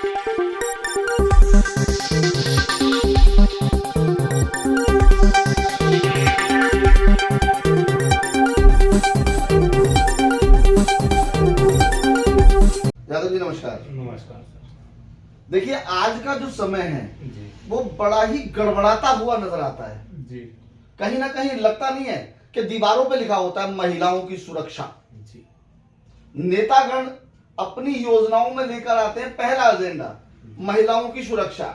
यादव जी नमस्कार। नमस्कार सर। देखिए आज का जो समय है जी वो बड़ा ही गड़बड़ाता हुआ नजर आता है। जी कहीं ना कहीं लगता नहीं है कि दीवारों पे लिखा होता है महिलाओं की सुरक्षा। जी नेतागण अपनी योजनाओं में लेकर आते हैं पहला एजेंडा महिलाओं की सुरक्षा।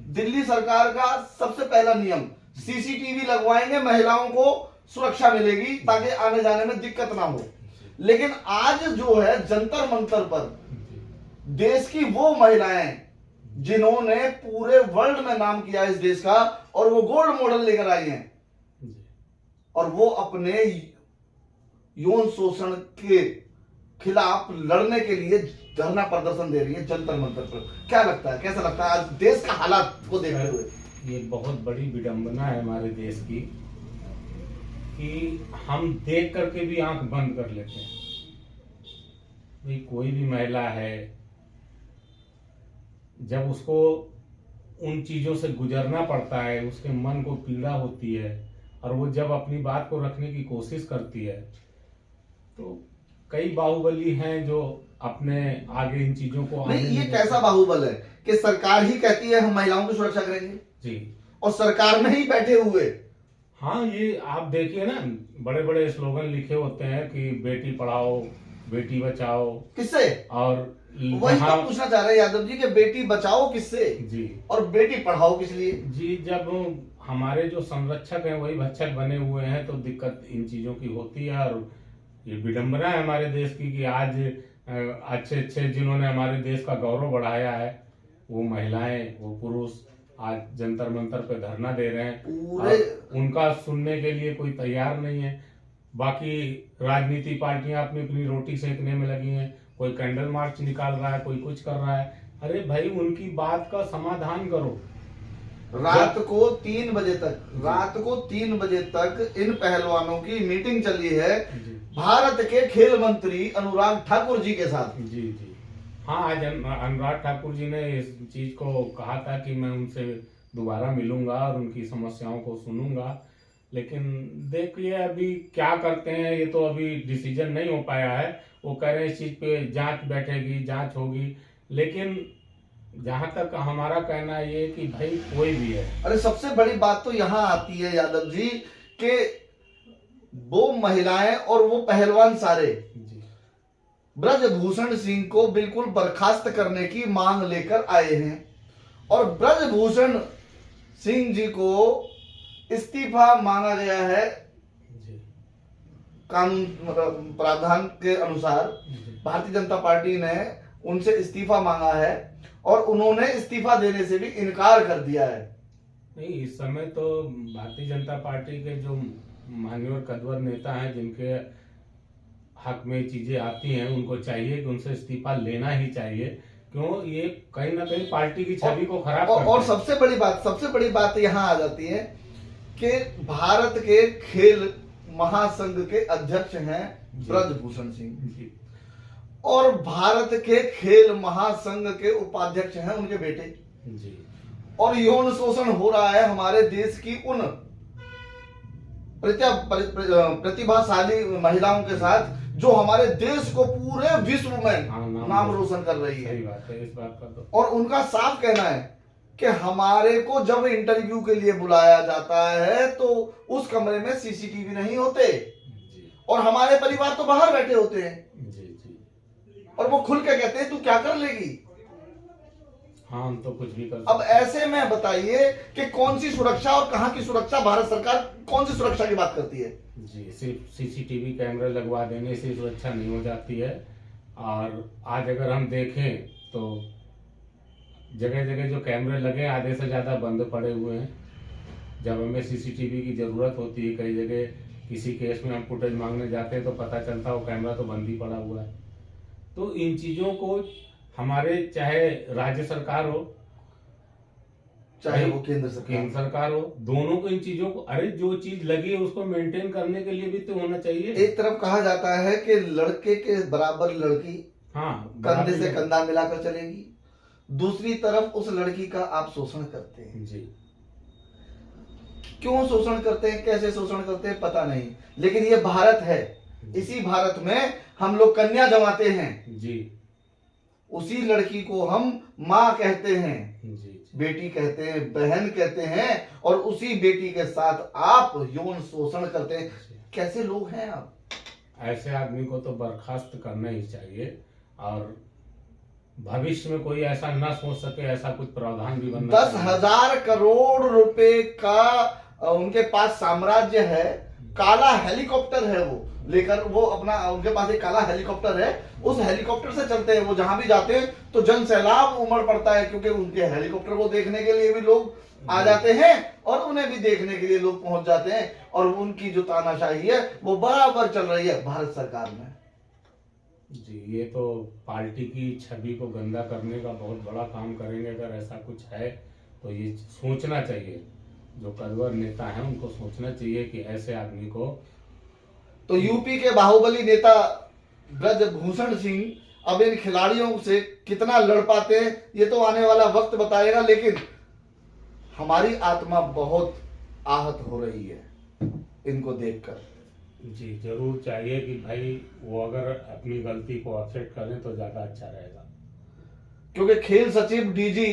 दिल्ली सरकार का सबसे पहला नियम सीसीटीवी लगवाएंगे, महिलाओं को सुरक्षा मिलेगी ताकि आने जाने में दिक्कत ना हो। लेकिन आज जो है जंतर मंतर पर देश की वो महिलाएं जिन्होंने पूरे वर्ल्ड में नाम किया इस देश का और वो गोल्ड मॉडल लेकर आई हैं और वो अपने यौन शोषण के खिलाफ लड़ने के लिए धरना प्रदर्शन दे रही है जंतर मंतर पर। क्या लगता है, कैसा लगता है आज देश का हालात को देखते हुए? ये बहुत बड़ी विडंबना है हमारे देश की कि हम देख करके भी आंख बंद कर लेते हैं। भाई कोई भी महिला है, जब उसको उन चीजों से गुजरना पड़ता है, उसके मन को पीड़ा होती है और वो जब अपनी बात को रखने की कोशिश करती है तो कई बाहुबली हैं जो अपने आगे इन चीजों को नहीं, ये कैसा बाहुबल है कि सरकार ही कहती है हम महिलाओं की सुरक्षा करेंगे जी और सरकार में ही बैठे हुए। हाँ, ये आप देखिए ना, बड़े बड़े स्लोगन लिखे होते हैं कि बेटी पढ़ाओ बेटी बचाओ। किससे? और वही तो पूछना चाह रहे हैं यादव जी कि बेटी बचाओ किससे जी और बेटी पढ़ाओ किस लिए? जी, जब हमारे जो संरक्षक हैं वही भक्षक बने हुए हैं तो दिक्कत इन चीजों की होती है। और ये विडंबना है हमारे देश की कि आज अच्छे अच्छे जिन्होंने हमारे देश का गौरव बढ़ाया है वो महिलाएं, वो पुरुष आज जंतर मंतर पे धरना दे रहे हैं पूरे और उनका सुनने के लिए कोई तैयार नहीं है। बाकी राजनीति पार्टियां अपनी अपनी रोटी सेकने में लगी हैं, कोई कैंडल मार्च निकाल रहा है, कोई कुछ कर रहा है। अरे भाई, उनकी बात का समाधान करो। रात को 3 बजे तक इन पहलवानों की मीटिंग चली है भारत के खेल मंत्री अनुराग ठाकुर जी के साथ। जी जी हाँ, आज अनुराग ठाकुर जी ने इस चीज को कहा था कि मैं उनसे दोबारा मिलूंगा और उनकी समस्याओं को सुनूंगा। लेकिन देखिए अभी क्या करते हैं, ये तो अभी डिसीजन नहीं हो पाया है। वो कह रहे हैं इस चीज पे जांच बैठेगी, जांच होगी। लेकिन जहां तक हमारा कहना ये है कि भाई कोई भी है। अरे सबसे बड़ी बात तो यहाँ आती है यादव जी कि वो महिलाएं और वो पहलवान सारे जी ब्रजभूषण सिंह को बिल्कुल बर्खास्त करने की मांग लेकर आए हैं और ब्रजभूषण सिंह जी को इस्तीफा मांगा गया है जी कानून प्रावधान के अनुसार। भारतीय जनता पार्टी ने उनसे इस्तीफा मांगा है और उन्होंने इस्तीफा देने से भी इनकार कर दिया है। नहीं, इस समय तो भारतीय जनता पार्टी के जो मान्यवर कद्वर नेता हैं जिनके हक में चीजें आती हैं उनको चाहिए कि उनसे इस्तीफा लेना ही चाहिए। क्यों? ये कहीं ना कहीं पार्टी की छवि को खराब करते और हैं। सबसे बड़ी बात यहाँ आ जाती है कि भारत के खेल महासंघ के अध्यक्ष हैं ब्रजभूषण सिंह जी और भारत के खेल महासंघ के उपाध्यक्ष हैं उनके बेटे जी और यौन शोषण हो रहा है हमारे देश की उन प्रतिभाशाली महिलाओं के साथ जो हमारे देश को पूरे विश्व में नाम रोशन कर रही है। सही बात है, इस बात का तो। और उनका साफ कहना है कि हमारे को जब इंटरव्यू के लिए बुलाया जाता है तो उस कमरे में सीसीटीवी नहीं होते और हमारे परिवार तो बाहर बैठे होते हैं जी जी और वो खुल के कहते हैं तू क्या कर लेगी। हाँ, हम तो कुछ भी कर अब ऐसे में बताइए कि कौन सी सुरक्षा और कहां की सुरक्षा, भारत सरकार कौन सी सुरक्षा की बात करती है? जी, सिर्फ सीसीटीवी कैमरे लगवा देने से सुरक्षा नहीं हो जाती है। और आज अगर हम देखें तो जगह जगह जो कैमरे लगे आधे से ज़्यादा बंद पड़े हुए हैं। जब हमें सीसीटीवी की ज़रूरत होती है, कई जगह किसी केस में हम फुटेज मांगने जाते हैं तो पता चलता है वो कैमरा तो बंद ही पड़ा हुआ है। तो इन चीज़ों को हमारे चाहे राज्य सरकार हो चाहे वो केंद्र सरकार हो, दोनों को इन चीजों को, अरे जो चीज लगी है उसको मेंटेन करने के लिए भी तो होना चाहिए। एक तरफ कहा जाता है कि लड़के के बराबर लड़की हाँ, कंधे से कंधा मिलाकर चलेगी, दूसरी तरफ उस लड़की का आप शोषण करते हैं। जी क्यों शोषण करते हैं, कैसे शोषण करते हैं पता नहीं, लेकिन ये भारत है। इसी भारत में हम लोग कन्या जमाते हैं, जी उसी लड़की को हम माँ कहते हैं, जी बेटी कहते हैं, बहन कहते हैं, और उसी बेटी के साथ आप यौन शोषण करते हैं। कैसे लोग हैं आप? ऐसे आदमी को तो बर्खास्त करना ही चाहिए, और भविष्य में कोई ऐसा ना सोच सके, ऐसा कुछ प्रावधान भी बनना 10,000 करोड़ रुपए का उनके पास साम्राज्य है। काला हेलीकॉप्टर है वो लेकर, वो अपना, उनके पास एक काला हेलीकॉप्टर है, उस हेलीकॉप्टर से चलते हैं। वो जहां भी जाते हैं तो जन सैलाब उमड़ पड़ता है, क्योंकि उनके हेलीकॉप्टर को देखने के लिए भी लोग आ जाते हैं और उन्हें भी देखने के लिए लोग पहुंच जाते हैं। और उनकी जो तानाशाही है वो बराबर चल रही है भारत सरकार में। जी, ये तो पार्टी की छवि को गंदा करने का बहुत बड़ा काम करेंगे। अगर ऐसा कुछ है तो ये सोचना चाहिए, जो कद्वर नेता हैं उनको सोचना चाहिए कि ऐसे आदमी को। तो यूपी के बाहुबली नेता ब्रजभूषण सिंह अब इन खिलाड़ियों से कितना लड़ पाते हैं ये तो आने वाला वक्त बताएगा, लेकिन हमारी आत्मा बहुत आहत हो रही है इनको देखकर। जी जरूर चाहिए कि भाई वो अगर अपनी गलती को एक्सेप्ट करें तो ज्यादा अच्छा रहेगा, क्योंकि खेल सचिव, डीजी,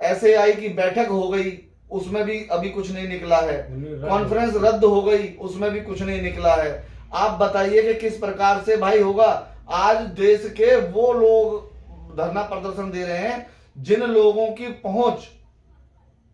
एसएआई की बैठक हो गई, उसमें भी अभी कुछ नहीं निकला है। कॉन्फ्रेंस रद्द हो गई, उसमें भी कुछ नहीं निकला है। आप बताइए कि किस प्रकार से भाई होगा। आज देश के वो लोग धरना प्रदर्शन दे रहे हैं जिन लोगों की पहुंच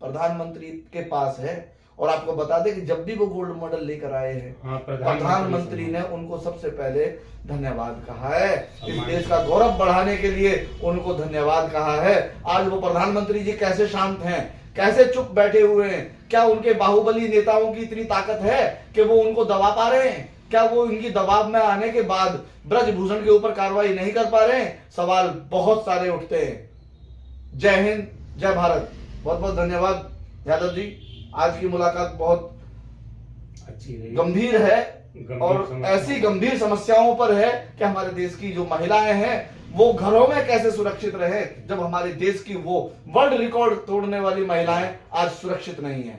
प्रधानमंत्री के पास है, और आपको बता दें कि जब भी वो गोल्ड मेडल लेकर आए हैं, प्रधानमंत्री ने उनको सबसे पहले धन्यवाद कहा है। इस देश का गौरव बढ़ाने के लिए उनको धन्यवाद कहा है। आज वो प्रधानमंत्री जी कैसे शांत हैं, कैसे चुप बैठे हुए हैं? क्या उनके बाहुबली नेताओं की इतनी ताकत है कि वो उनको दबा पा रहे हैं? क्या वो इनकी दबाव में आने के बाद ब्रजभूषण के ऊपर कार्रवाई नहीं कर पा रहे हैं? सवाल बहुत सारे उठते हैं। जय हिंद, जय भारत। बहुत बहुत धन्यवाद यादव जी। आज की मुलाकात बहुत अच्छी रही, गंभीर है और ऐसी गंभीर समस्याओं पर है कि हमारे देश की जो महिलाएं हैं वो घरों में कैसे सुरक्षित रहे, जब हमारे देश की वो वर्ल्ड रिकॉर्ड तोड़ने वाली महिलाएं आज सुरक्षित नहीं है।